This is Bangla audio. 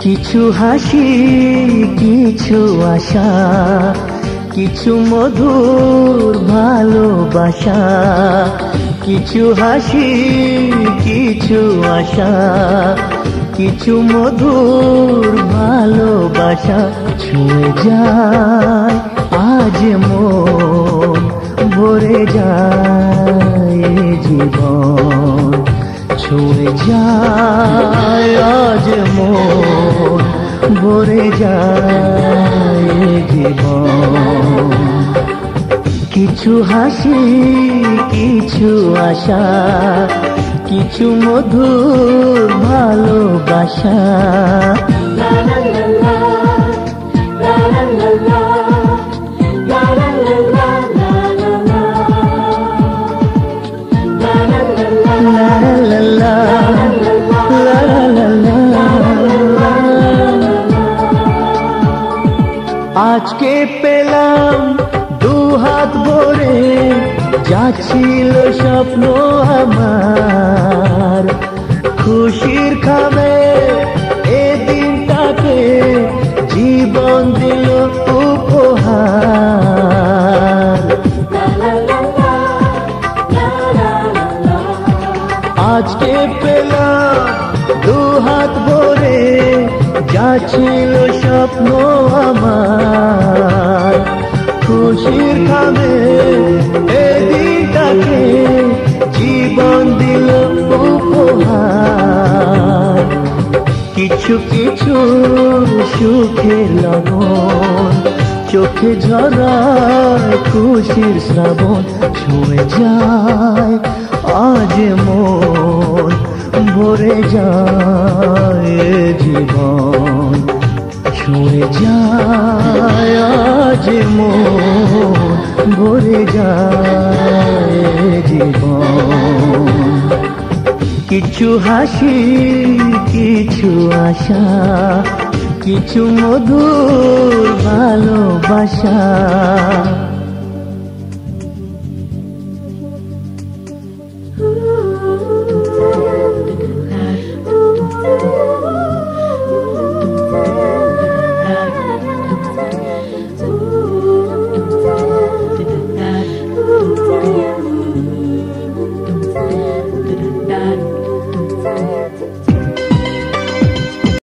কিছু হাসি কিছু আশা, কিছু মধুর ভালোবাসা। কিছু হাসি কিছু আশা, কিছু মধুর ভালোবাসা। ছুঁয়ে যায় আজ মন, ভরে যায় জীবন। ছুঁয়ে যায় আজ মন, ভরে যায় জীবন। কিছু হাসি কিছু আশা, কিছু মধুর ভালোবাসা। আজকে পেলাম দুহাত ভরে, যা ছিল স্বপ্ন আমার। খুশির খাবে এ দিনটাকে, জীবন দিল উপহার। আজকে পেলাম দুহাত ভরে, যা ছিল স্বপ্ন আমার। খুশির খাবে এ দিনটাকে, জীবন দিল উপহার। কিছু কিছু সুখের লগন, চোখে ঝরায় খুশির শ্রাবণ। ছুঁয়ে যায় আজ মন, ভরে যায় জীবন। ছুঁয়ে যায় আজ মন, ভরে যায় জীবন। কিছু হাসি কিছু আশা, কিছু মধুর ভালোবাসা।